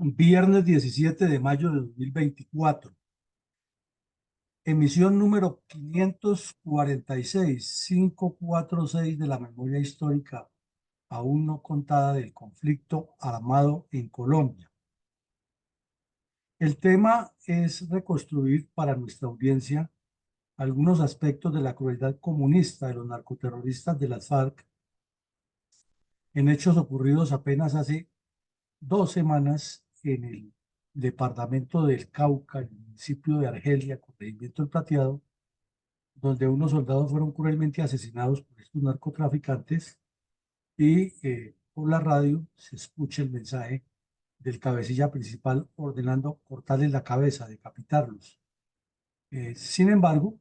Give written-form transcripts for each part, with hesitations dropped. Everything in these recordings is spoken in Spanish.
Viernes 17 de mayo de 2024. Emisión número 546 de la memoria histórica aún no contada del conflicto armado en Colombia. El tema es reconstruir para nuestra audiencia algunos aspectos de la crueldad comunista de los narcoterroristas de las FARC en hechos ocurridos apenas hace 2 semanas en el departamento del Cauca, en el municipio de Argelia, corregimiento del Plateado, donde unos soldados fueron cruelmente asesinados por estos narcotraficantes y por la radio se escucha el mensaje del cabecilla principal ordenando cortarles la cabeza, decapitarlos. Sin embargo,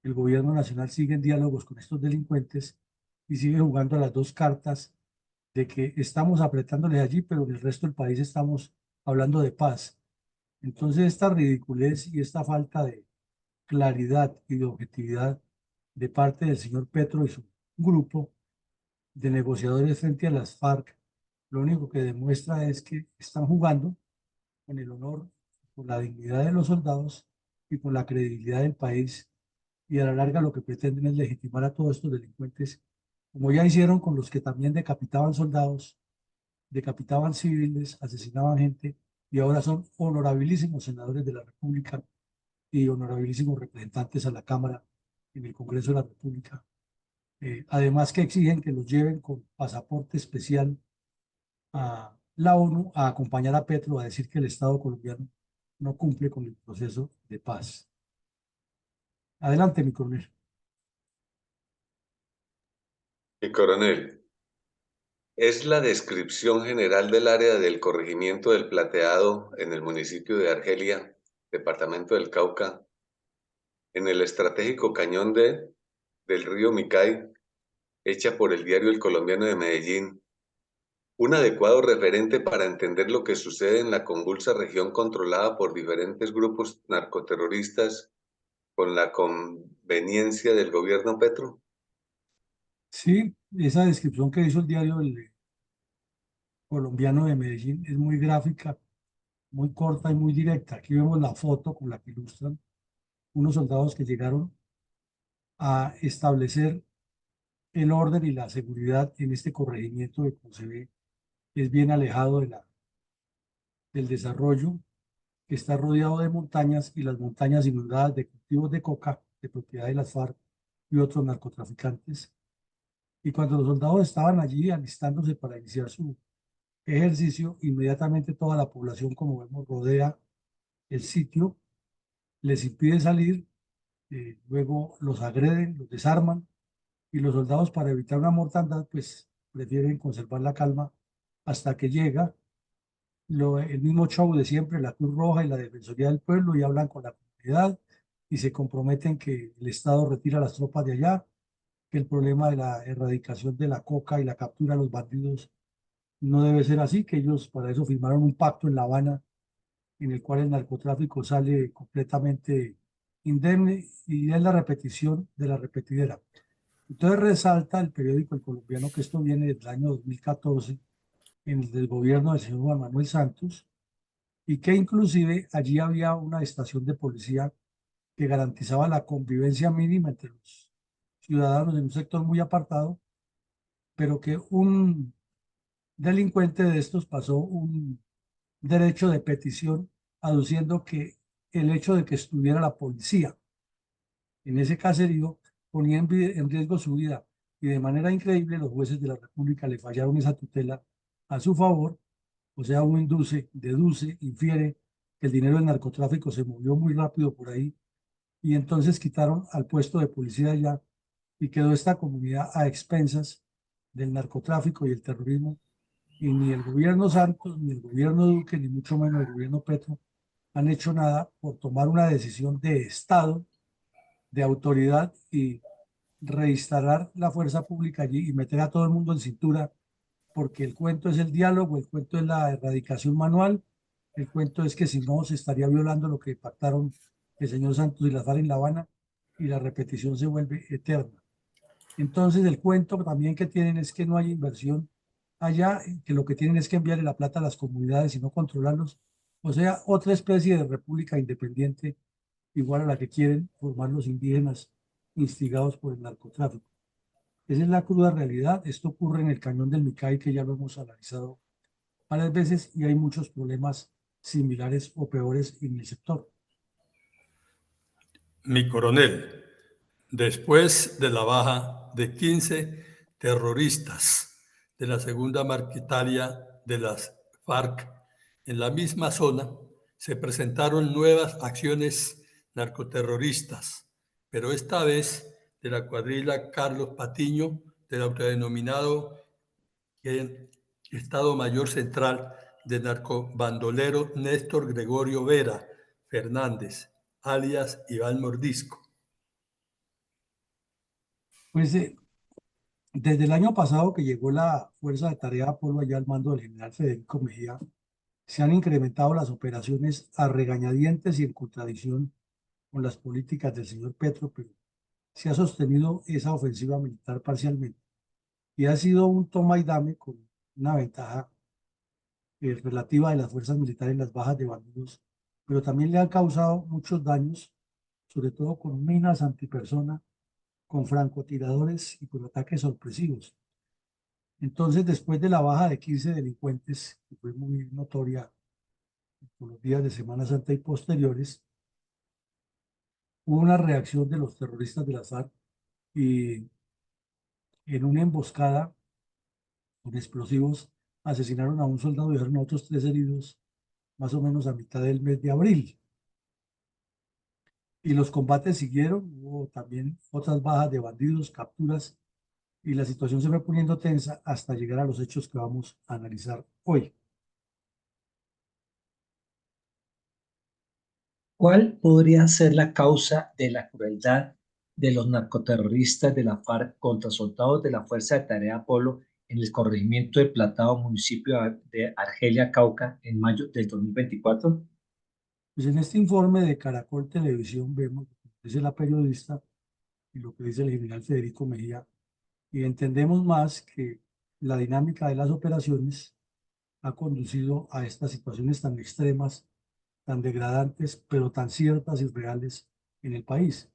el gobierno nacional sigue en diálogos con estos delincuentes y sigue jugando a las dos cartas de que estamos apretándoles allí, pero en el resto del país estamos hablando de paz. Entonces, esta ridiculez y esta falta de claridad y de objetividad de parte del señor Petro y su grupo de negociadores frente a las FARC, lo único que demuestra es que están jugando con el honor, con la dignidad de los soldados y con la credibilidad del país, y a la larga lo que pretenden es legitimar a todos estos delincuentes, como ya hicieron con los que también decapitaban soldados, decapitaban civiles, asesinaban gente, y ahora son honorabilísimos senadores de la República y honorabilísimos representantes a la Cámara en el Congreso de la República. Además que exigen que los lleven con pasaporte especial a la ONU a acompañar a Petro a decir que el Estado colombiano no cumple con el proceso de paz. Adelante, mi coronel. Mi coronel, es la descripción general del área del corregimiento del Plateado en el municipio de Argelia, departamento del Cauca, en el estratégico cañón del río Micay, hecha por el diario El Colombiano de Medellín, un adecuado referente para entender lo que sucede en la convulsa región controlada por diferentes grupos narcoterroristas con la conveniencia del gobierno Petro. Sí, esa descripción que hizo el diario El Colombiano de Medellín es muy gráfica, muy corta y muy directa. Aquí vemos la foto con la que ilustran unos soldados que llegaron a establecer el orden y la seguridad en este corregimiento que, como se ve, es bien alejado del desarrollo, que está rodeado de montañas y las montañas inundadas de cultivos de coca de propiedad de las FARC y otros narcotraficantes. Y cuando los soldados estaban allí alistándose para iniciar su ejercicio, inmediatamente toda la población, como vemos, rodea el sitio, les impide salir, luego los agreden, los desarman, y los soldados, para evitar una mortandad, pues prefieren conservar la calma hasta que llega el mismo show de siempre, la Cruz Roja y la Defensoría del Pueblo, y hablan con la comunidad y se comprometen que el Estado retira las tropas de allá, que el problema de la erradicación de la coca y la captura de los bandidos no debe ser así, que ellos para eso firmaron un pacto en La Habana en el cual el narcotráfico sale completamente indemne, y es la repetición de la repetidera. Entonces resalta el periódico El Colombiano que esto viene del año 2014 en el del gobierno del señor Juan Manuel Santos, y que inclusive allí había una estación de policía que garantizaba la convivencia mínima entre los ciudadanos en un sector muy apartado, pero que un delincuente de estos pasó un derecho de petición aduciendo que el hecho de que estuviera la policía en ese caserío ponía en riesgo su vida, y de manera increíble los jueces de la República le fallaron esa tutela a su favor. O sea, uno induce, deduce, infiere que el dinero del narcotráfico se movió muy rápido por ahí, y entonces quitaron al puesto de policía allá y quedó esta comunidad a expensas del narcotráfico y el terrorismo, y ni el gobierno Santos, ni el gobierno Duque, ni mucho menos el gobierno Petro han hecho nada por tomar una decisión de Estado, de autoridad, y reinstalar la fuerza pública allí y meter a todo el mundo en cintura, porque el cuento es el diálogo, el cuento es la erradicación manual, el cuento es que si no se estaría violando lo que pactaron el señor Santos y las FARC en La Habana, y la repetición se vuelve eterna. Entonces el cuento también que tienen es que no hay inversión allá, que lo que tienen es que enviarle la plata a las comunidades y no controlarlos. O sea, otra especie de república independiente, igual a la que quieren formar los indígenas instigados por el narcotráfico. Esa es la cruda realidad. Esto ocurre en el cañón del Micay, que ya lo hemos analizado varias veces, y hay muchos problemas similares o peores en el sector. Mi coronel, después de la baja de 15 terroristas de la segunda marquetalia de las FARC en la misma zona, se presentaron nuevas acciones narcoterroristas, pero esta vez de la cuadrilla Carlos Patiño, del autodenominado Estado Mayor Central del narcobandolero Néstor Gregorio Vera Fernández, alias Iván Mordisco. Pues desde el año pasado que llegó la Fuerza de Tarea Apolo allá al mando del general Federico Mejía, se han incrementado las operaciones a regañadientes y en contradicción con las políticas del señor Petro, pero se ha sostenido esa ofensiva militar parcialmente y ha sido un toma y dame con una ventaja relativa de las fuerzas militares en las bajas de bandidos, pero también le han causado muchos daños, sobre todo con minas antipersona, con francotiradores y con ataques sorpresivos. Entonces, después de la baja de 15 delincuentes, que fue muy notoria por los días de Semana Santa y posteriores, hubo una reacción de los terroristas de la FARC y en una emboscada con explosivos asesinaron a un soldado y dejaron a otros 3 heridos, más o menos a mitad del mes de abril. Y los combates siguieron, hubo también otras bajas de bandidos, capturas, y la situación se fue poniendo tensa hasta llegar a los hechos que vamos a analizar hoy. ¿Cuál podría ser la causa de la crueldad de los narcoterroristas de la FARC contra soldados de la Fuerza de Tarea Apolo en el corregimiento de Platao, municipio de Argelia, Cauca, en mayo del 2024? Pues en este informe de Caracol Televisión vemos lo que dice la periodista y lo que dice el general Federico Mejía, y entendemos más que la dinámica de las operaciones ha conducido a estas situaciones tan extremas, tan degradantes, pero tan ciertas y reales en el país.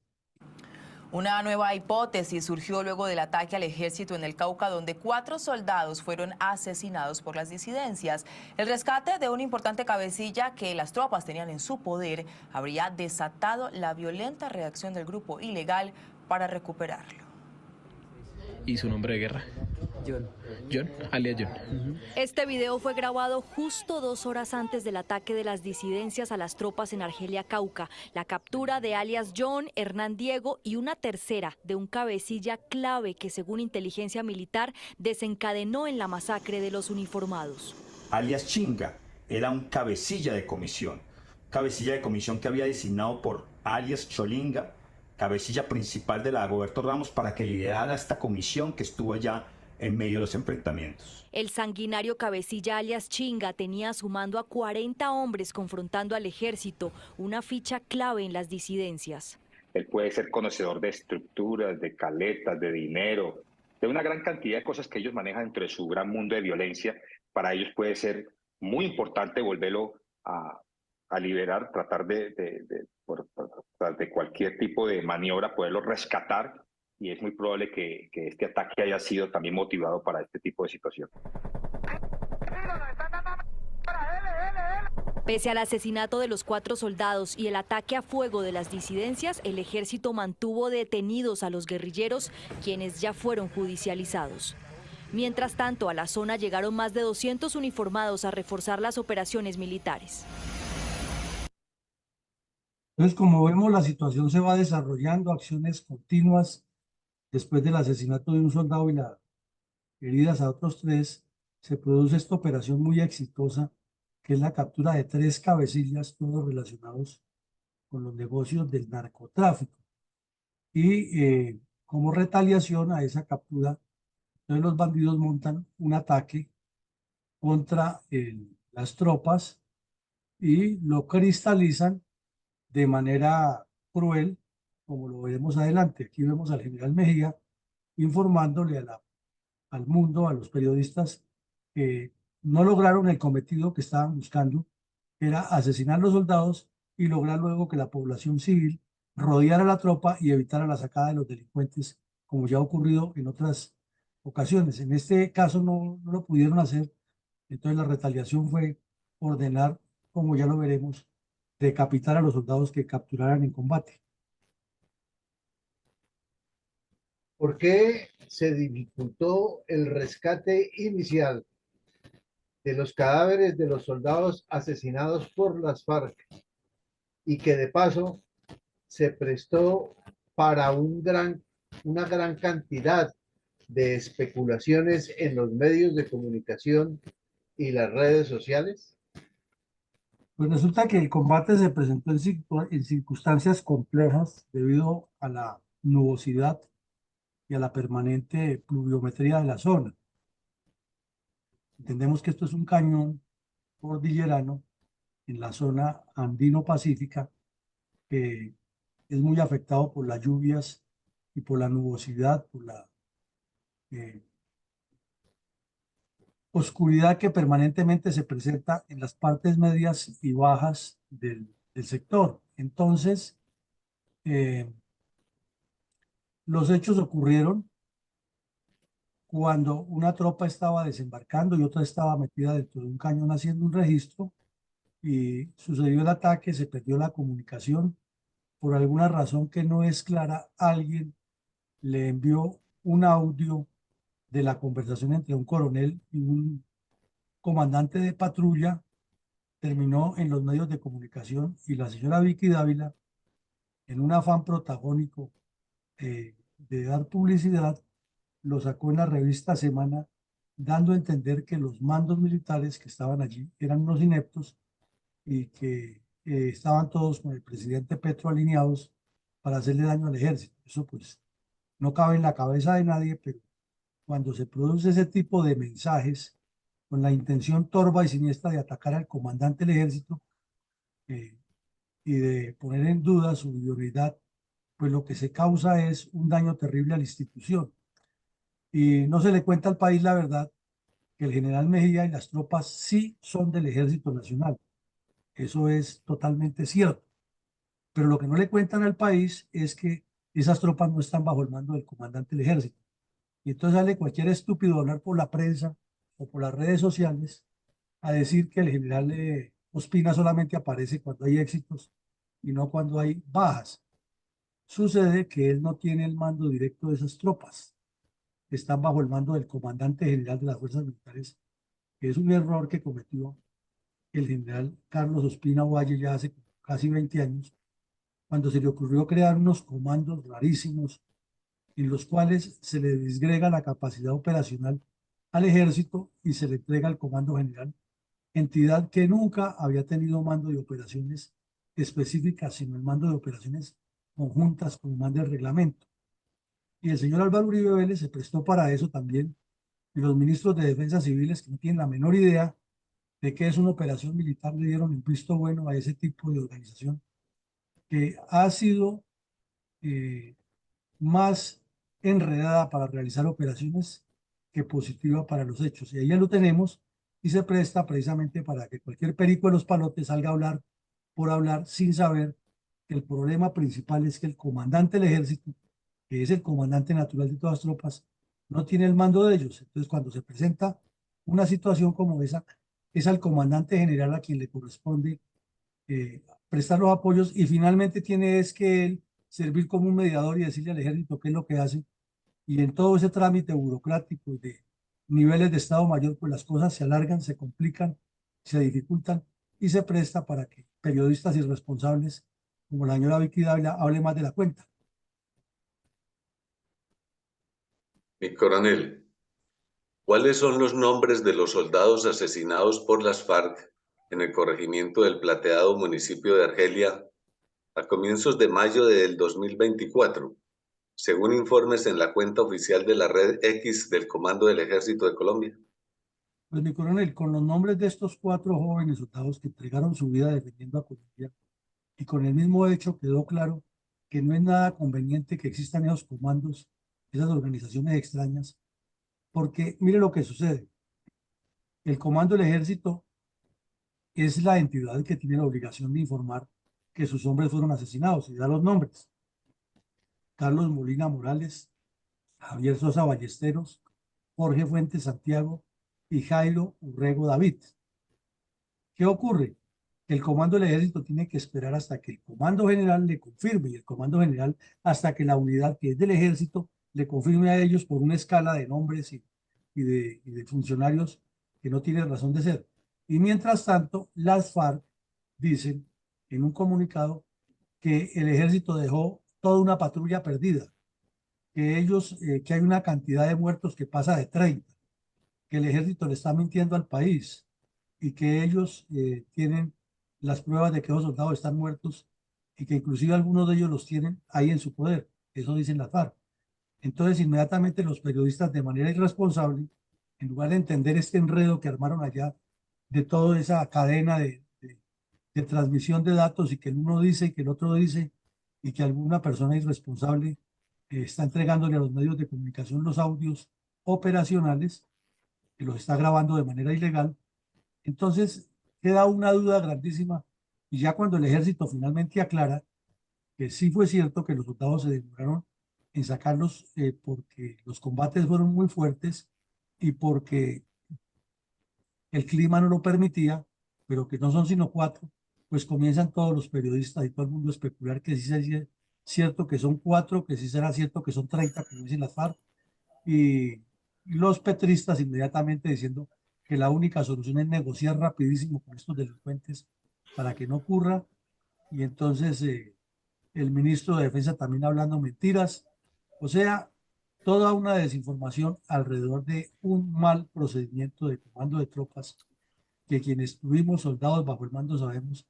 Una nueva hipótesis surgió luego del ataque al ejército en el Cauca, donde 4 soldados fueron asesinados por las disidencias. El rescate de una importante cabecilla que las tropas tenían en su poder habría desatado la violenta reacción del grupo ilegal para recuperarlo. ¿Y su nombre de guerra? John. John, alias John. Este video fue grabado justo 2 horas antes del ataque de las disidencias a las tropas en Argelia, Cauca. La captura de alias John, Hernán Diego y una tercera de un cabecilla clave que, según inteligencia militar, desencadenó en la masacre de los uniformados. Alias Chinga era un cabecilla de comisión que había designado por alias Cholinga, cabecilla principal de la Goberto Ramos, para que liderara esta comisión que estuvo allá en medio de los enfrentamientos. El sanguinario cabecilla alias Chinga tenía a su mando a 40 hombres confrontando al ejército, una ficha clave en las disidencias. Él puede ser conocedor de estructuras, de caletas, de dinero, de una gran cantidad de cosas que ellos manejan dentro de su gran mundo de violencia. Para ellos puede ser muy importante volverlo a liberar, tratar de cualquier tipo de maniobra, poderlo rescatar, y es muy probable que este ataque haya sido también motivado para este tipo de situación. Pese al asesinato de los 4 soldados y el ataque a fuego de las disidencias, el ejército mantuvo detenidos a los guerrilleros, quienes ya fueron judicializados. Mientras tanto, a la zona llegaron más de 200 uniformados a reforzar las operaciones militares. Entonces, como vemos, la situación se va desarrollando, acciones continuas. Después del asesinato de un soldado y las heridas a otros 3, se produce esta operación muy exitosa, que es la captura de 3 cabecillas, todos relacionados con los negocios del narcotráfico. Y como retaliación a esa captura, entonces los bandidos montan un ataque contra las tropas y lo cristalizan de manera cruel, como lo veremos adelante. Aquí vemos al general Mejía informándole al mundo, a los periodistas, no lograron el cometido que estaban buscando, que era asesinar a los soldados y lograr luego que la población civil rodeara a la tropa y evitara la sacada de los delincuentes, como ya ha ocurrido en otras ocasiones. En este caso no lo pudieron hacer, entonces la retaliación fue ordenar, como ya lo veremos, decapitar a los soldados que capturaran en combate. ¿Por qué se dificultó el rescate inicial de los cadáveres de los soldados asesinados por las FARC y que de paso se prestó para una gran cantidad de especulaciones en los medios de comunicación y las redes sociales? Pues resulta que el combate se presentó en circunstancias complejas debido a la nubosidad y a la permanente pluviometría de la zona. Entendemos que esto es un cañón cordillerano en la zona andino-pacífica que es muy afectado por las lluvias y por la nubosidad, por la oscuridad que permanentemente se presenta en las partes medias y bajas del sector. Entonces, los hechos ocurrieron cuando una tropa estaba desembarcando y otra estaba metida dentro de un cañón haciendo un registro y sucedió el ataque, se perdió la comunicación. Por alguna razón que no es clara, alguien le envió un audio de la conversación entre un coronel y un comandante de patrulla, terminó en los medios de comunicación y la señora Vicky Dávila, en un afán protagónico de dar publicidad, lo sacó en la revista Semana, dando a entender que los mandos militares que estaban allí eran unos ineptos y que estaban todos con el presidente Petro alineados para hacerle daño al ejército. Eso pues no cabe en la cabeza de nadie, pero cuando se produce ese tipo de mensajes con la intención torva y siniestra de atacar al comandante del ejército y de poner en duda su idoneidad, pues lo que se causa es un daño terrible a la institución. Y no se le cuenta al país la verdad, que el general Mejía y las tropas sí son del Ejército Nacional. Eso es totalmente cierto. Pero lo que no le cuentan al país es que esas tropas no están bajo el mando del comandante del ejército. Y entonces sale cualquier estúpido a hablar por la prensa o por las redes sociales a decir que el general Ospina solamente aparece cuando hay éxitos y no cuando hay bajas. Sucede que él no tiene el mando directo de esas tropas. Están bajo el mando del comandante general de las fuerzas militares, que es un error que cometió el general Carlos Ospina Valle ya hace casi 20 años, cuando se le ocurrió crear unos comandos rarísimos en los cuales se le disgrega la capacidad operacional al ejército y se le entrega al comando general, entidad que nunca había tenido mando de operaciones específicas, sino el mando de operaciones conjuntas como manda el reglamento. Y el señor Álvaro Uribe Vélez se prestó para eso también, y los ministros de defensa civiles que no tienen la menor idea de qué es una operación militar le dieron el visto bueno a ese tipo de organización que ha sido más enredada para realizar operaciones que positiva para los hechos. Y ahí ya lo tenemos y se presta precisamente para que cualquier perico de los palotes salga a hablar por hablar sin saber que el problema principal es que el comandante del ejército, que es el comandante natural de todas las tropas, no tiene el mando de ellos. Entonces, cuando se presenta una situación como esa, es al comandante general a quien le corresponde prestar los apoyos y finalmente tiene es que él servir como un mediador y decirle al ejército qué es lo que hace. Y en todo ese trámite burocrático de niveles de Estado Mayor, pues las cosas se alargan, se complican, se dificultan y se presta para que periodistas irresponsables como la señora Vicky Dávila hable más de la cuenta. Mi coronel, ¿cuáles son los nombres de los soldados asesinados por las FARC en el corregimiento del Plateado, municipio de Argelia, a comienzos de mayo del 2024, según informes en la cuenta oficial de la red X del Comando del Ejército de Colombia? Pues mi coronel, con los nombres de estos 4 jóvenes soldados que entregaron su vida defendiendo a Colombia y con el mismo hecho quedó claro que no es nada conveniente que existan esos comandos, esas organizaciones extrañas, porque mire lo que sucede. El Comando del Ejército es la entidad que tiene la obligación de informar que sus hombres fueron asesinados, y da los nombres: Carlos Molina Morales, Javier Sosa Ballesteros, Jorge Fuentes Santiago y Jairo Urrego David. ¿Qué ocurre? El Comando del Ejército tiene que esperar hasta que el Comando General le confirme, y el Comando General hasta que la unidad que es del Ejército le confirme a ellos por una escala de nombres y de funcionarios que no tienen razón de ser. Y mientras tanto, las FARC dicen en un comunicado que el Ejército dejó toda una patrulla perdida, que hay una cantidad de muertos que pasa de 30, que el Ejército le está mintiendo al país y que ellos tienen las pruebas de que los soldados están muertos y que inclusive algunos de ellos los tienen ahí en su poder. Eso dicen las FARC. Entonces, inmediatamente los periodistas, de manera irresponsable, en lugar de entender este enredo que armaron allá, de toda esa cadena de transmisión de datos, y que el uno dice y que el otro dice, y que alguna persona irresponsable está entregándole a los medios de comunicación los audios operacionales, que los está grabando de manera ilegal. Entonces queda una duda grandísima, y ya cuando el Ejército finalmente aclara que sí fue cierto que los soldados se demoraron en sacarlos porque los combates fueron muy fuertes y porque el clima no lo permitía, pero que no son sino 4, pues comienzan todos los periodistas y todo el mundo a especular que sí es cierto que son 4, que sí será cierto que son 30, como dicen las FARC, y los petristas inmediatamente diciendo que la única solución es negociar rapidísimo con estos delincuentes para que no ocurra. Y entonces el ministro de Defensa también hablando mentiras. O sea, toda una desinformación alrededor de un mal procedimiento de comando de tropas, que quienes tuvimos soldados bajo el mando sabemos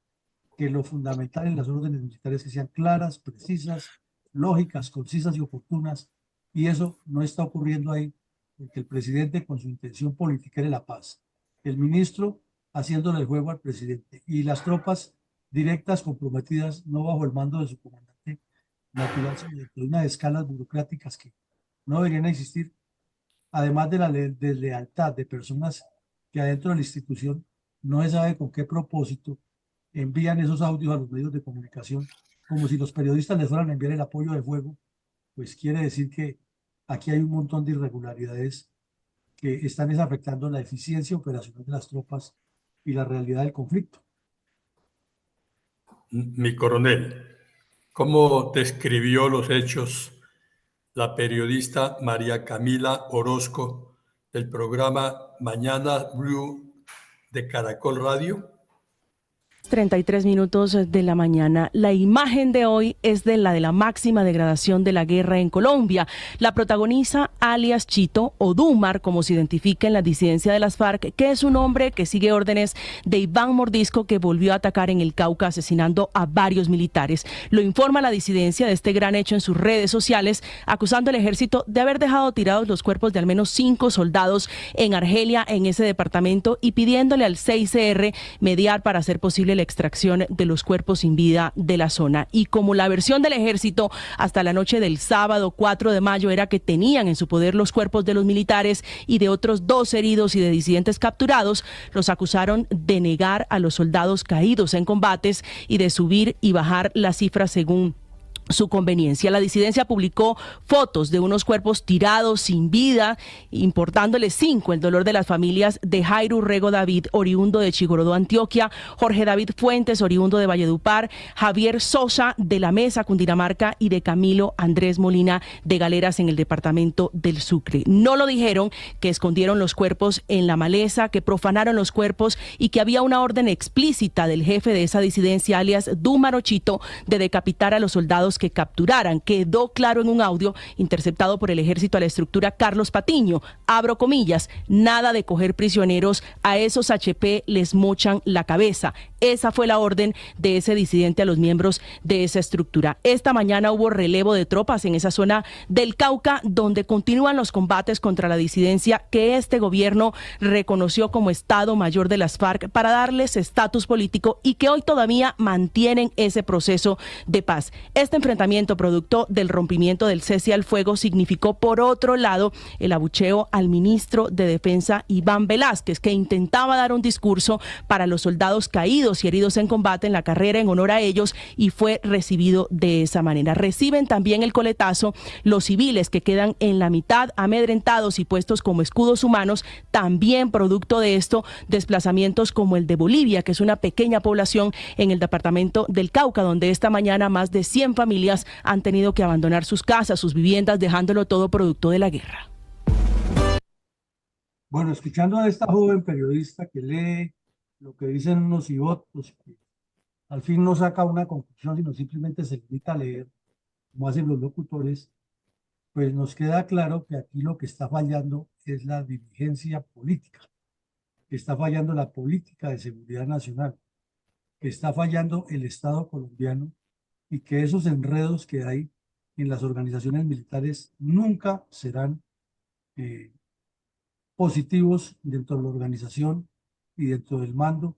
que lo fundamental en las órdenes militares es que sean claras, precisas, lógicas, concisas y oportunas, y eso no está ocurriendo ahí, porque el presidente, con su intención política, de la paz, el ministro haciéndole el juego al presidente, y las tropas directas comprometidas, no bajo el mando de su comandante natural, sino dentro de unas escalas burocráticas que no deberían existir, además de la deslealtad de personas que adentro de la institución no se sabe con qué propósito envían esos audios a los medios de comunicación, como si los periodistas les fueran a enviar el apoyo de fuego. Pues quiere decir que aquí hay un montón de irregularidades que están afectando la eficiencia operacional de las tropas y la realidad del conflicto. Mi coronel, ¿cómo describió los hechos la periodista María Camila Orozco del programa Mañana Blue de Caracol Radio? 33 minutos de la mañana. La imagen de hoy es de la máxima degradación de la guerra en Colombia. La protagoniza alias Chito, o Dumar, como se identifica en la disidencia de las FARC, que es un hombre que sigue órdenes de Iván Mordisco, que volvió a atacar en el Cauca asesinando a varios militares. Lo informa la disidencia de este gran hecho en sus redes sociales, acusando al ejército de haber dejado tirados los cuerpos de al menos 5 soldados en Argelia, en ese departamento, y pidiéndole al CICR mediar para hacer posible la extracción de los cuerpos sin vida de la zona. Y como la versión del ejército hasta la noche del sábado 4 de mayo era que tenían en su poder los cuerpos de los militares y de otros 2 heridos y de disidentes capturados, los acusaron de negar a los soldados caídos en combates y de subir y bajar las cifras según su conveniencia. La disidencia publicó fotos de unos cuerpos tirados sin vida, importándole 5 el dolor de las familias de Jairo Urrego David, oriundo de Chigorodó, Antioquia, Jorge David Fuentes, oriundo de Valledupar, Javier Sosa de La Mesa, Cundinamarca, y de Camilo Andrés Molina de Galeras, en el departamento del Sucre. No lo dijeron, que escondieron los cuerpos en la maleza, que profanaron los cuerpos y que había una orden explícita del jefe de esa disidencia, alias Dumar Chito, de decapitar a los soldados que capturaran. Quedó claro en un audio interceptado por el ejército a la estructura Carlos Patiño, abro comillas, nada de coger prisioneros, a esos HP les mochan la cabeza. Esa fue la orden de ese disidente a los miembros de esa estructura. Esta mañana hubo relevo de tropas en esa zona del Cauca, donde continúan los combates contra la disidencia que este gobierno reconoció como Estado Mayor de las FARC para darles estatus político, y que hoy todavía mantienen ese proceso de paz. Este enfrentamiento producto del rompimiento del cese al fuego significó, por otro lado, el abucheo al ministro de Defensa Iván Velásquez, que intentaba dar un discurso para los soldados caídos y heridos en combate en la carrera en honor a ellos, y fue recibido de esa manera. Reciben también el coletazo los civiles que quedan en la mitad, amedrentados y puestos como escudos humanos. También producto de esto, desplazamientos como el de Bolivia, que es una pequeña población en el departamento del Cauca, donde esta mañana más de 100 familias han tenido que abandonar sus casas, sus viviendas, dejándolo todo producto de la guerra. Bueno, escuchando a esta joven periodista que lee lo que dicen unos y otros, que al fin no saca una conclusión, sino simplemente se limita a leer, como hacen los locutores, pues nos queda claro que aquí lo que está fallando es la dirigencia política, que está fallando la política de seguridad nacional, que está fallando el Estado colombiano, y que esos enredos que hay en las organizaciones militares nunca serán positivos dentro de la organización y dentro del mando,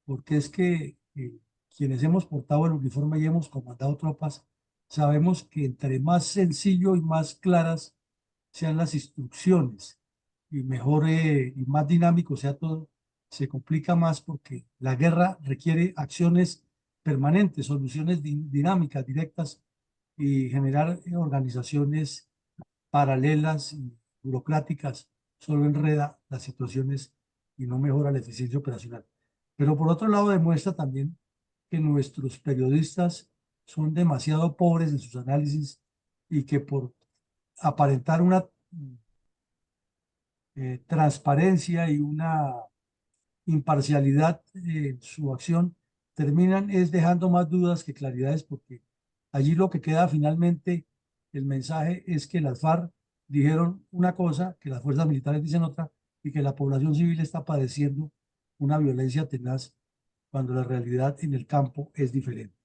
porque es que quienes hemos portado el uniforme y hemos comandado tropas, sabemos que entre más sencillo y más claras sean las instrucciones y mejor y más dinámico sea todo, se complica más, porque la guerra requiere acciones permanentes, soluciones dinámicas, directas, y generar organizaciones paralelas y burocráticas solo enreda las situaciones y no mejora la eficiencia operacional. Pero por otro lado demuestra también que nuestros periodistas son demasiado pobres en sus análisis, y que por aparentar una transparencia y una imparcialidad en su acción, terminan es dejando más dudas que claridades, porque allí lo que queda finalmente, el mensaje es que las FARC dijeron una cosa, que las fuerzas militares dicen otra, y que la población civil está padeciendo una violencia tenaz, cuando la realidad en el campo es diferente.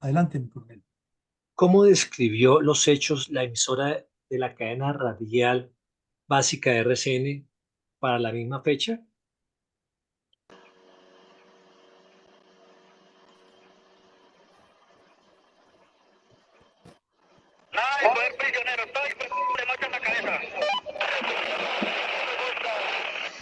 Adelante, mi coronel. ¿Cómo describió los hechos la emisora de la cadena radial básica de RCN para la misma fecha?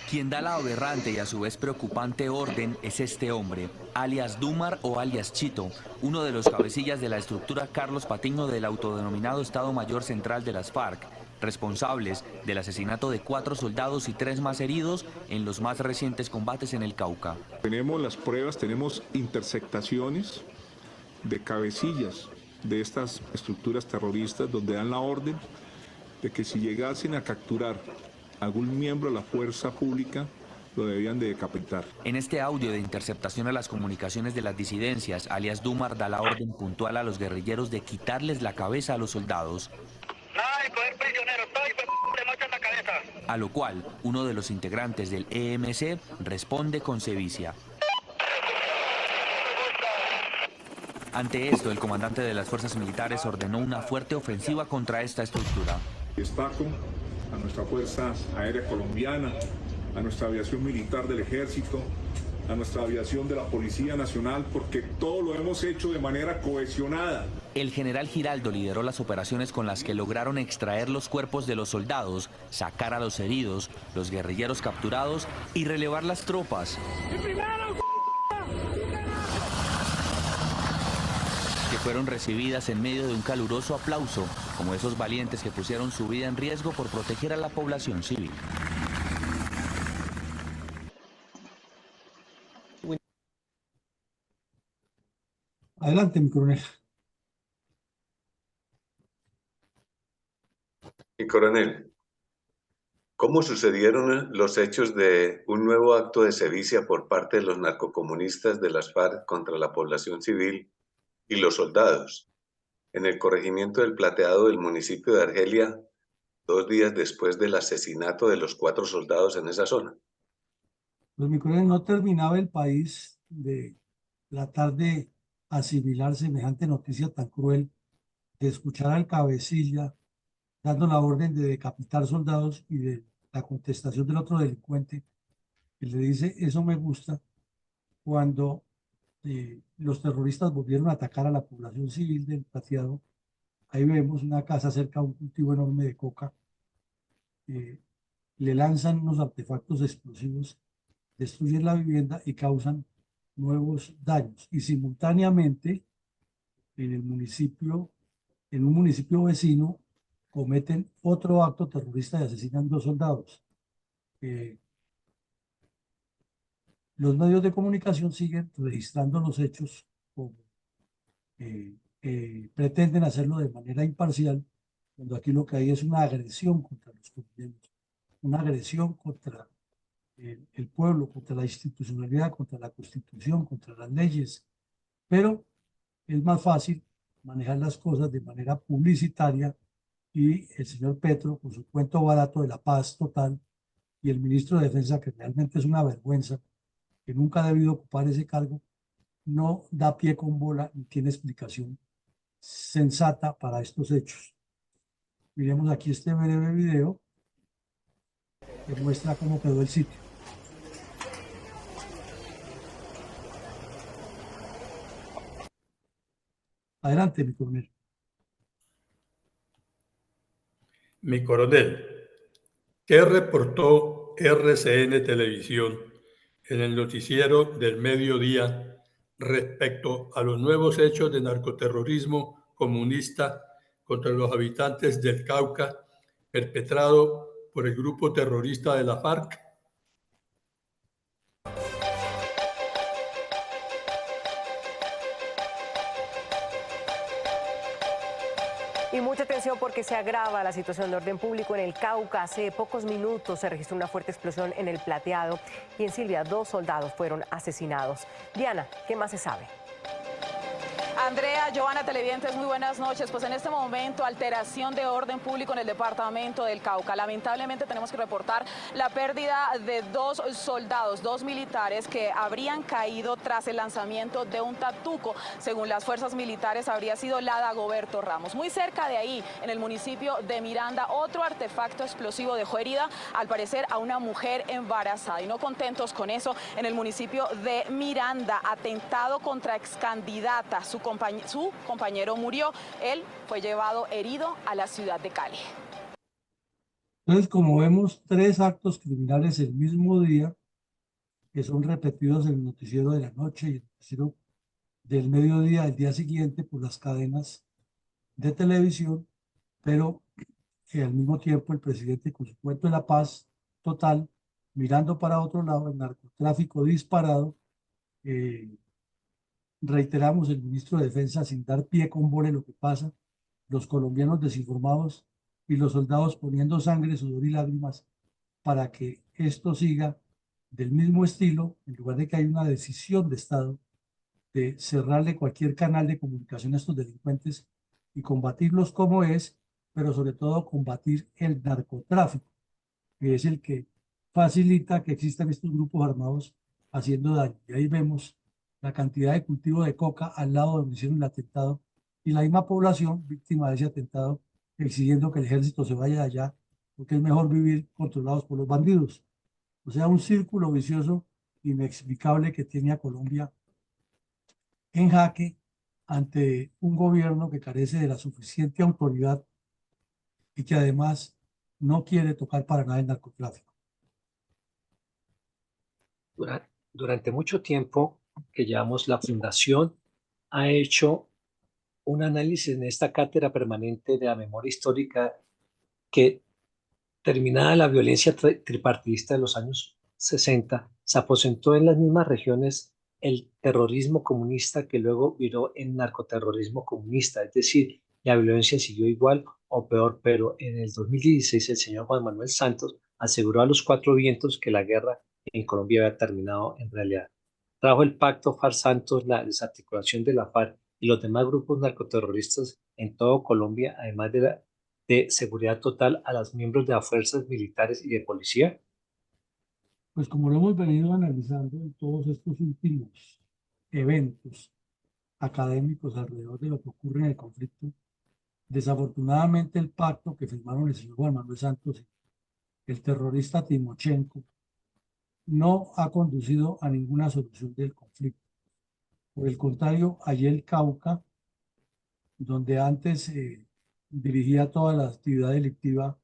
Quien da la aberrante y a su vez preocupante orden es este hombre, alias Dumar o alias Chito, uno de los cabecillas de la estructura Carlos Patiño del autodenominado Estado Mayor Central de las FARC, responsables del asesinato de 4 soldados y 3 más heridos en los más recientes combates en el Cauca. Tenemos las pruebas, tenemos interceptaciones de cabecillas de estas estructuras terroristas donde dan la orden de que si llegasen a capturar algún miembro de la fuerza pública, lo debían de decapitar. En este audio de interceptación a las comunicaciones de las disidencias, alias Dumar da la orden puntual a los guerrilleros de quitarles la cabeza a los soldados. A lo cual, uno de los integrantes del EMC responde con sevicia. Ante esto, el comandante de las fuerzas militares ordenó una fuerte ofensiva contra esta estructura. Destaco a nuestra Fuerza Aérea Colombiana, a nuestra aviación militar del Ejército, a nuestra aviación de la Policía Nacional, porque todo lo hemos hecho de manera cohesionada. El general Giraldo lideró las operaciones con las que lograron extraer los cuerpos de los soldados, sacar a los heridos, los guerrilleros capturados y relevar las tropas, que fueron recibidas en medio de un caluroso aplauso, como esos valientes que pusieron su vida en riesgo por proteger a la población civil. Adelante, mi coronel. Mi coronel, ¿cómo sucedieron los hechos de un nuevo acto de sevicia por parte de los narcocomunistas de las FARC contra la población civil y los soldados en el corregimiento del Plateado del municipio de Argelia, 2 días después del asesinato de los 4 soldados en esa zona? Pues, mi coronel, no terminaba el país de tratar de asimilar semejante noticia tan cruel, de escuchar al cabecilla dando la orden de decapitar soldados, y de la contestación del otro delincuente que le dice: eso me gusta, cuando los terroristas volvieron a atacar a la población civil del Plateado. Ahí vemos una casa cerca de un cultivo enorme de coca. Le lanzan unos artefactos explosivos, destruyen la vivienda y causan nuevos daños. Y simultáneamente, en un municipio vecino, cometen otro acto terrorista y asesinan 2 soldados. Los medios de comunicación siguen registrando los hechos como pretenden hacerlo de manera imparcial, cuando aquí lo que hay es una agresión contra los colombianos, una agresión contra el pueblo, contra la institucionalidad, contra la Constitución, contra las leyes. Pero es más fácil manejar las cosas de manera publicitaria, y el señor Petro, con su cuento barato de la paz total, y el ministro de Defensa, que realmente es una vergüenza, que nunca ha debido ocupar ese cargo, no da pie con bola ni tiene explicación sensata para estos hechos. Miremos aquí este breve video que muestra cómo quedó el sitio. Adelante, mi coronel. Mi coronel, ¿qué reportó RCN Televisión en el noticiero del mediodía respecto a los nuevos hechos de narcoterrorismo comunista contra los habitantes del Cauca perpetrado por el grupo terrorista de la FARC? Y mucha atención porque se agrava la situación de orden público en el Cauca. Hace pocos minutos se registró una fuerte explosión en el Plateado y en Silvia 2 soldados fueron asesinados. Diana, ¿qué más se sabe? Andrea, Joana, televidentes, muy buenas noches. Pues en este momento, alteración de orden público en el departamento del Cauca. Lamentablemente tenemos que reportar la pérdida de 2 soldados, 2 militares que habrían caído tras el lanzamiento de un tatuco. Según las fuerzas militares, habría sido la Dagoberto Ramos. Muy cerca de ahí, en el municipio de Miranda, otro artefacto explosivo dejó herida, al parecer, a una mujer embarazada. Y no contentos con eso, en el municipio de Miranda, atentado contra excandidata. Su compañero murió, él fue llevado herido a la ciudad de Cali. Entonces, como vemos, 3 actos criminales el mismo día, que son repetidos en el noticiero de la noche y el noticiero del mediodía del día siguiente por las cadenas de televisión, pero al mismo tiempo el presidente, con su cuento de la paz total, mirando para otro lado, el narcotráfico disparado. Reiteramos, el ministro de Defensa, sin dar pie con bola, lo que pasa, los colombianos desinformados y los soldados poniendo sangre, sudor y lágrimas para que esto siga del mismo estilo, en lugar de que haya una decisión de Estado de cerrarle cualquier canal de comunicación a estos delincuentes y combatirlos como es, pero sobre todo combatir el narcotráfico, que es el que facilita que existan estos grupos armados haciendo daño. Y ahí vemos la cantidad de cultivo de coca al lado de donde hicieron el atentado, y la misma población víctima de ese atentado exigiendo que el ejército se vaya de allá porque es mejor vivir controlados por los bandidos. O sea, un círculo vicioso inexplicable que tiene a Colombia en jaque ante un gobierno que carece de la suficiente autoridad y que además no quiere tocar para nada el narcotráfico. Durante mucho tiempo que llevamos, la Fundación ha hecho un análisis en esta cátedra permanente de la memoria histórica que, terminada la violencia tripartidista de los años 60, se aposentó en las mismas regiones el terrorismo comunista, que luego viró en narcoterrorismo comunista. Es decir, la violencia siguió igual o peor, pero en el 2016 el señor Juan Manuel Santos aseguró a los 4 vientos que la guerra en Colombia había terminado en realidad. Trajo el pacto FARC-Santos, la desarticulación de la FARC y los demás grupos narcoterroristas en todo Colombia, además de seguridad total a los miembros de las fuerzas militares y de policía. Pues como lo hemos venido analizando en todos estos últimos eventos académicos alrededor de lo que ocurre en el conflicto, desafortunadamente el pacto que firmaron el señor Juan Manuel Santos y el terrorista Timochenko no ha conducido a ninguna solución del conflicto. Por el contrario, allí el Cauca, donde antes dirigía toda la actividad delictiva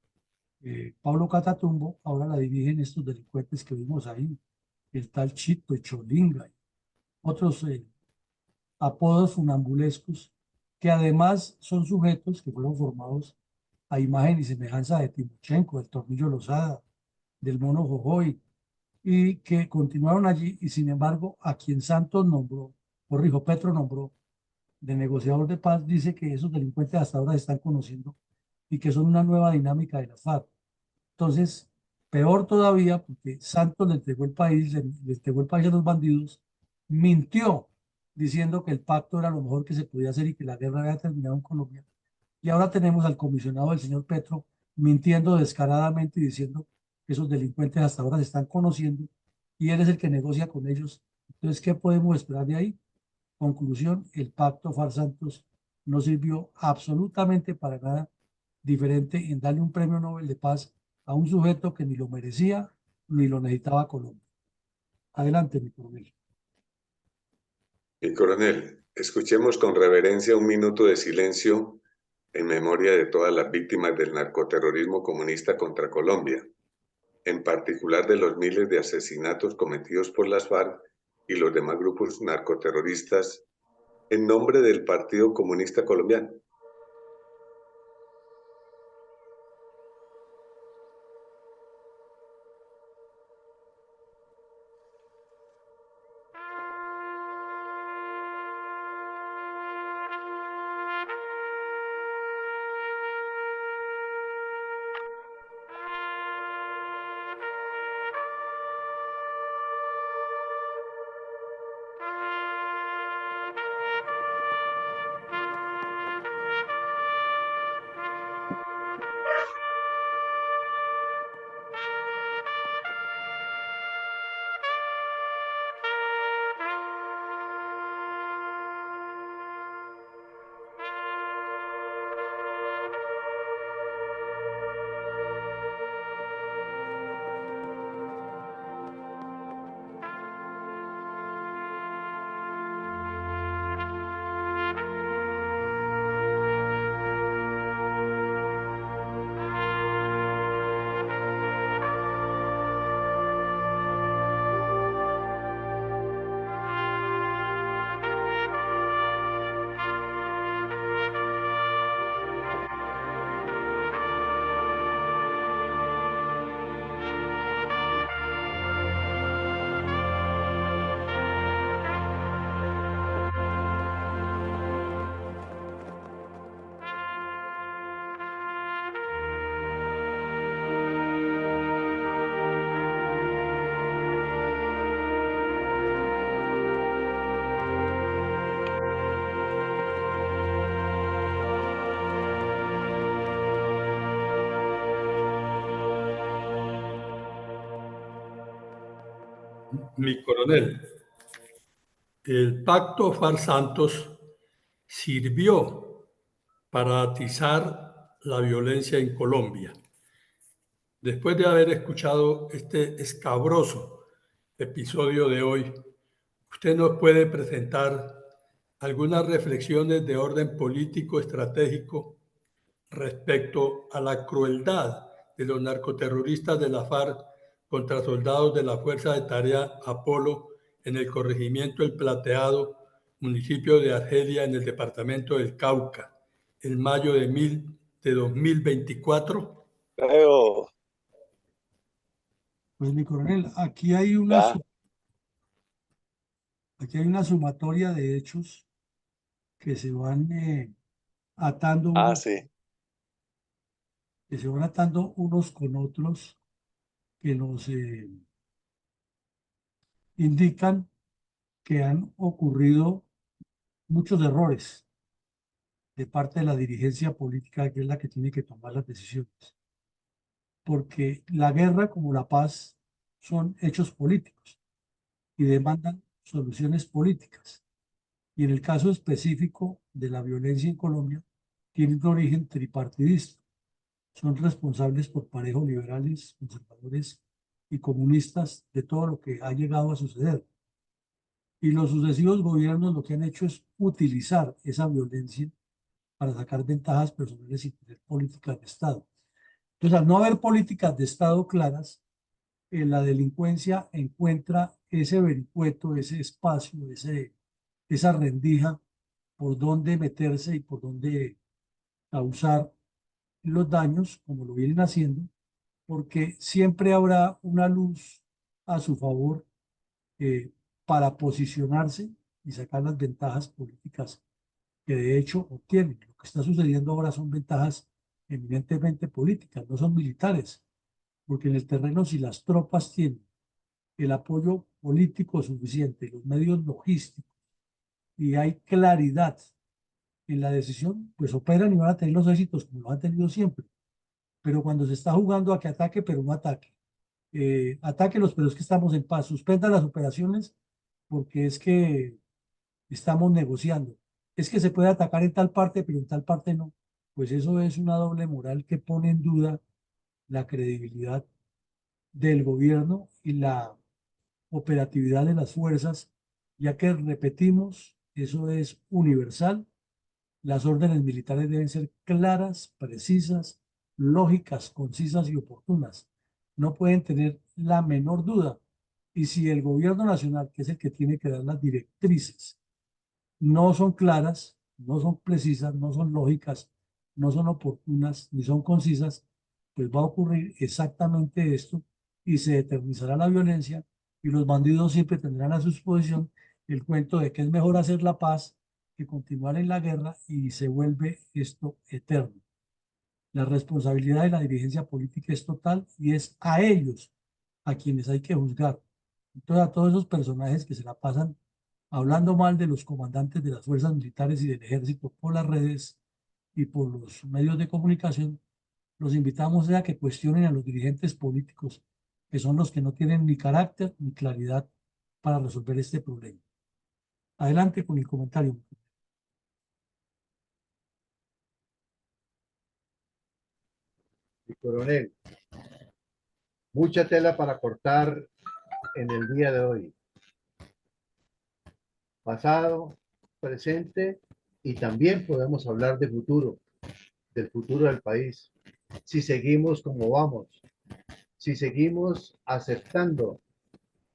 Pablo Catatumbo, ahora la dirigen estos delincuentes que vimos ahí, el tal Chito, Cholinga, y otros apodos funambulescos, que además son sujetos que fueron formados a imagen y semejanza de Timochenko, del Tornillo Lozada, del Mono Jojoy, y que continuaron allí, y sin embargo, a quien Santos nombró, corrijo, Petro nombró, de negociador de paz, dice que esos delincuentes hasta ahora se están conociendo y que son una nueva dinámica de la FARC. Entonces, peor todavía, porque Santos le entregó el país, le entregó el país a los bandidos, mintió diciendo que el pacto era lo mejor que se podía hacer y que la guerra había terminado en Colombia. Y ahora tenemos al comisionado del señor Petro mintiendo descaradamente y diciendo que esos delincuentes hasta ahora se están conociendo y él es el que negocia con ellos. Entonces, ¿qué podemos esperar de ahí? Conclusión, el pacto FARC-Santos no sirvió absolutamente para nada diferente en darle un premio Nobel de Paz a un sujeto que ni lo merecía ni lo necesitaba Colombia. Adelante, mi coronel. Mi coronel, escuchemos con reverencia un minuto de silencio en memoria de todas las víctimas del narcoterrorismo comunista contra Colombia, en particular de los miles de asesinatos cometidos por las FARC y los demás grupos narcoterroristas en nombre del Partido Comunista Colombiano. Mi coronel, el pacto FARC-Santos sirvió para atizar la violencia en Colombia. Después de haber escuchado este escabroso episodio de hoy, ¿usted nos puede presentar algunas reflexiones de orden político estratégico respecto a la crueldad de los narcoterroristas de la FARC contra soldados de la Fuerza de Tarea Apolo en el corregimiento El Plateado, municipio de Argelia, en el departamento del Cauca, en mayo de 2024? Pues mi coronel, aquí hay una sumatoria de hechos que se van atando que se van atando unos con otros, que nos indican que han ocurrido muchos errores de parte de la dirigencia política, que es la que tiene que tomar las decisiones. Porque la guerra como la paz son hechos políticos y demandan soluciones políticas. Y en el caso específico de la violencia en Colombia, tiene un origen tripartidista. Son responsables por parejo liberales, conservadores y comunistas de todo lo que ha llegado a suceder. Y los sucesivos gobiernos lo que han hecho es utilizar esa violencia para sacar ventajas personales y tener políticas de Estado. Entonces, al no haber políticas de Estado claras, la delincuencia encuentra ese vericueto, ese espacio, esa rendija por donde meterse y por donde causar los daños, como lo vienen haciendo, porque siempre habrá una luz a su favor para posicionarse y sacar las ventajas políticas que de hecho obtienen. Lo que está sucediendo ahora son ventajas eminentemente políticas, no son militares, porque en el terreno si las tropas tienen el apoyo político suficiente, los medios logísticos y hay claridad en la decisión, pues operan y van a tener los éxitos como lo han tenido siempre. Pero cuando se está jugando a que ataque, pero no ataque, atáquelos, pero es que estamos en paz, suspendan las operaciones porque es que estamos negociando. Es que se puede atacar en tal parte, pero en tal parte no. Pues eso es una doble moral que pone en duda la credibilidad del gobierno y la operatividad de las fuerzas, ya que repetimos, eso es universal. Las órdenes militares deben ser claras, precisas, lógicas, concisas y oportunas. No pueden tener la menor duda. Y si el gobierno nacional, que es el que tiene que dar las directrices, no son claras, no son precisas, no son lógicas, no son oportunas, ni son concisas, pues va a ocurrir exactamente esto y se eternizará la violencia y los bandidos siempre tendrán a su disposición el cuento de que es mejor hacer la paz que continuar en la guerra y se vuelve esto eterno. La responsabilidad de la dirigencia política es total y es a ellos a quienes hay que juzgar. Entonces, a todos esos personajes que se la pasan hablando mal de los comandantes de las fuerzas militares y del ejército por las redes y por los medios de comunicación, los invitamos a que cuestionen a los dirigentes políticos, que son los que no tienen ni carácter ni claridad para resolver este problema. Adelante con el comentario. Coronel, mucha tela para cortar en el día de hoy. Pasado, presente y también podemos hablar de futuro, del futuro del país. Si seguimos como vamos, si seguimos aceptando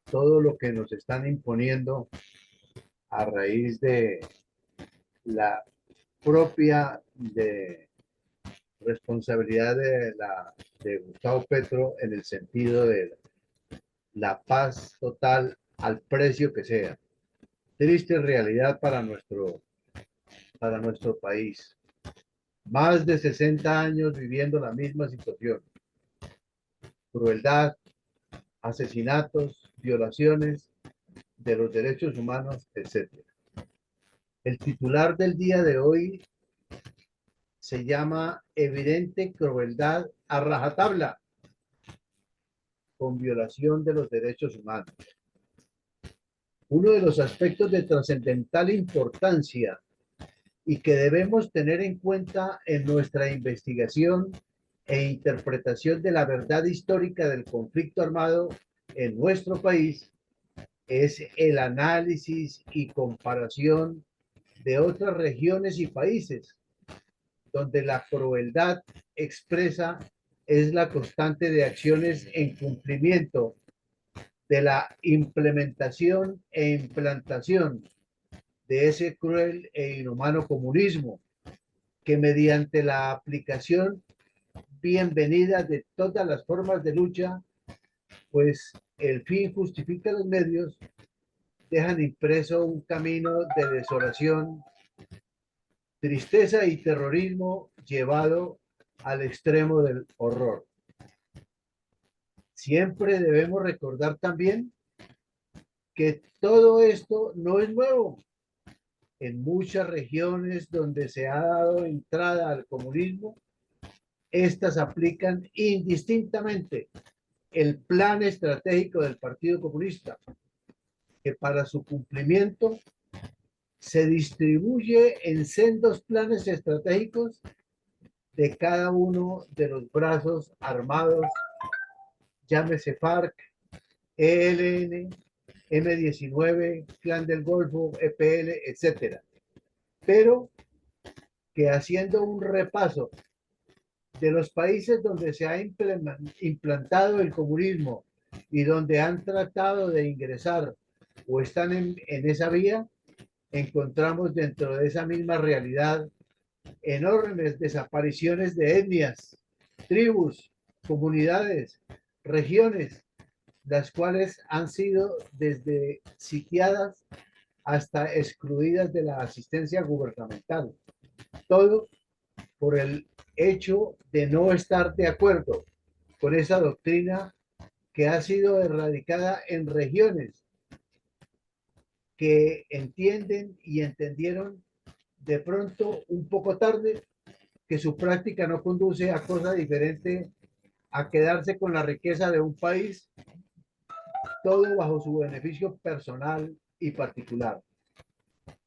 todo lo que nos están imponiendo a raíz de la propia responsabilidad de Gustavo Petro en el sentido de la paz total al precio que sea. Triste realidad para nuestro país. Más de 60 años viviendo la misma situación. Crueldad, asesinatos, violaciones de los derechos humanos, etc. El titular del día de hoy se llama Evidente crueldad a rajatabla con violación de los derechos humanos. Uno de los aspectos de trascendental importancia y que debemos tener en cuenta en nuestra investigación e interpretación de la verdad histórica del conflicto armado en nuestro país es el análisis y comparación de otras regiones y países donde la crueldad expresa es la constante de acciones en cumplimiento de la implementación e implantación de ese cruel e inhumano comunismo que mediante la aplicación bienvenida de todas las formas de lucha, pues el fin justifica los medios, dejan impreso un camino de desolación, tristeza y terrorismo llevado al extremo del horror. Siempre debemos recordar también que todo esto no es nuevo. En muchas regiones donde se ha dado entrada al comunismo, estas aplican indistintamente el plan estratégico del Partido Comunista, que para su cumplimiento se distribuye en sendos planes estratégicos de cada uno de los brazos armados, llámese FARC, ELN, M-19, Clan del Golfo, EPL, etc. Pero que haciendo un repaso de los países donde se ha implantado el comunismo y donde han tratado de ingresar o están en esa vía, encontramos dentro de esa misma realidad enormes desapariciones de etnias, tribus, comunidades, regiones, las cuales han sido desde sitiadas hasta excluidas de la asistencia gubernamental. Todo por el hecho de no estar de acuerdo con esa doctrina que ha sido erradicada en regiones que entienden y entendieron de pronto un poco tarde que su práctica no conduce a cosa diferente a quedarse con la riqueza de un país, todo bajo su beneficio personal y particular.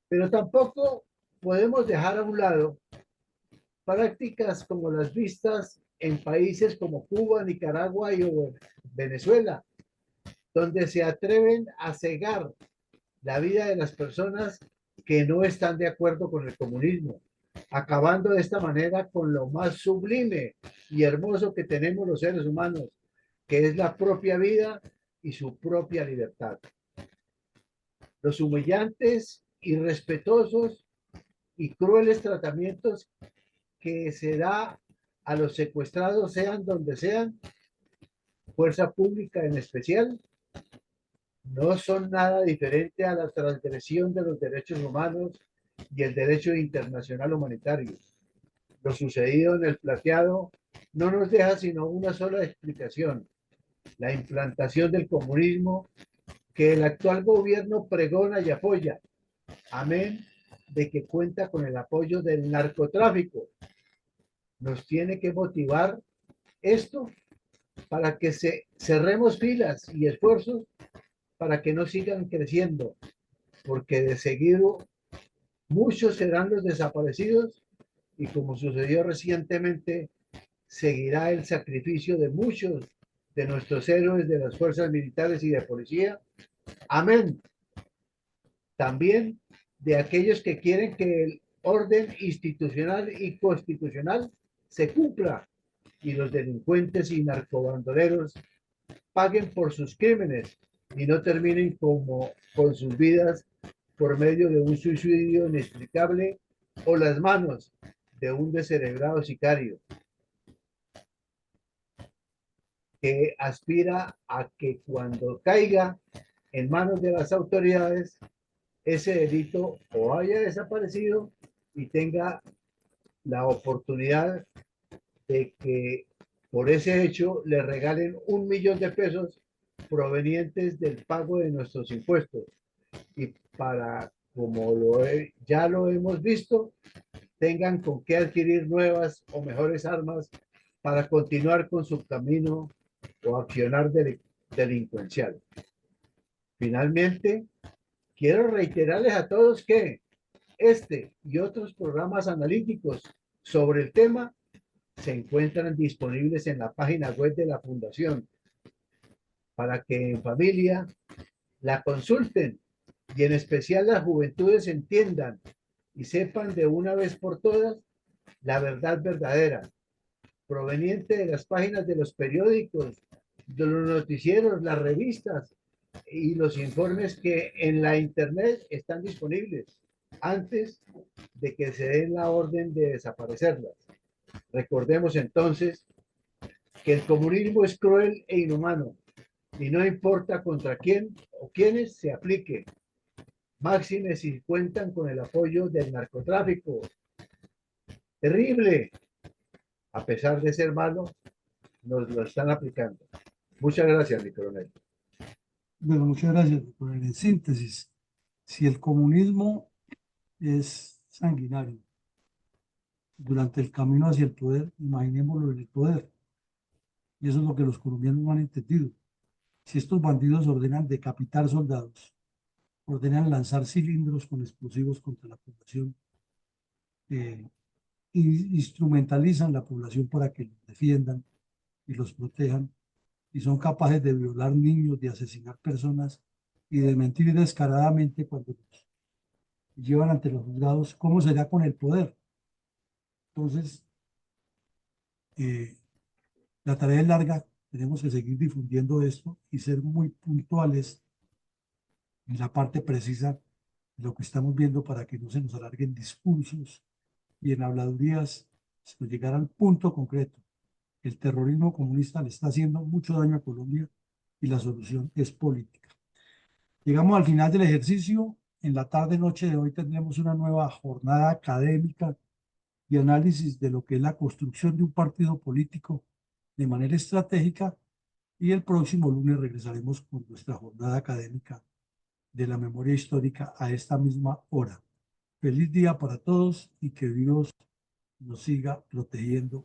Pero tampoco podemos dejar a un lado prácticas como las vistas en países como Cuba, Nicaragua y Venezuela, donde se atreven a cegar la vida de las personas que no están de acuerdo con el comunismo, acabando de esta manera con lo más sublime y hermoso que tenemos los seres humanos, que es la propia vida y su propia libertad. Los humillantes, irrespetuosos y crueles tratamientos que se da a los secuestrados, sean donde sean, fuerza pública en especial, no son nada diferente a la transgresión de los derechos humanos y el derecho internacional humanitario. Lo sucedido en el Plateado no nos deja sino una sola explicación: la implantación del comunismo que el actual gobierno pregona y apoya, amén de que cuenta con el apoyo del narcotráfico. Nos tiene que motivar esto para que cerremos filas y esfuerzos para que no sigan creciendo, porque de seguido muchos serán los desaparecidos y, como sucedió recientemente, seguirá el sacrificio de muchos de nuestros héroes de las fuerzas militares y de policía. Amén. También de aquellos que quieren que el orden institucional y constitucional se cumpla y los delincuentes y narcobandoleros paguen por sus crímenes y no terminen como con sus vidas por medio de un suicidio inexplicable o las manos de un descerebrado sicario que aspira a que cuando caiga en manos de las autoridades ese delito o haya desaparecido y tenga la oportunidad de que por ese hecho le regalen $1 millón provenientes del pago de nuestros impuestos, y para, como ya lo hemos visto, tengan con qué adquirir nuevas o mejores armas para continuar con su camino o accionar delincuencial. Finalmente, quiero reiterarles a todos que este y otros programas analíticos sobre el tema se encuentran disponibles en la página web de la Fundación para que en familia la consulten y en especial las juventudes entiendan y sepan de una vez por todas la verdad verdadera, proveniente de las páginas de los periódicos, de los noticieros, las revistas y los informes que en la internet están disponibles antes de que se den la orden de desaparecerlas. Recordemos entonces que el comunismo es cruel e inhumano y no importa contra quién o quiénes se aplique, máxime si cuentan con el apoyo del narcotráfico. Terrible. A pesar de ser malo, nos lo están aplicando. Muchas gracias, mi coronel. Bueno, muchas gracias, mi coronel. En síntesis, si el comunismo es sanguinario durante el camino hacia el poder, imaginémoslo en el poder. Y eso es lo que los colombianos no han entendido. Si estos bandidos ordenan decapitar soldados, ordenan lanzar cilindros con explosivos contra la población, instrumentalizan la población para que los defiendan y los protejan, y son capaces de violar niños, de asesinar personas, y desmentir descaradamente cuando los llevan ante los juzgados cómo será con el poder. Entonces, la tarea es larga, tenemos que seguir difundiendo esto y ser muy puntuales en la parte precisa de lo que estamos viendo para que no se nos alarguen discursos y en habladurías, sino llegar al punto concreto. El terrorismo comunista le está haciendo mucho daño a Colombia y la solución es política. Llegamos al final del ejercicio. En la tarde-noche de hoy tendremos una nueva jornada académica y análisis de lo que es la construcción de un partido político de manera estratégica, y el próximo lunes regresaremos con nuestra jornada académica de la memoria histórica a esta misma hora. Feliz día para todos y que Dios nos siga protegiendo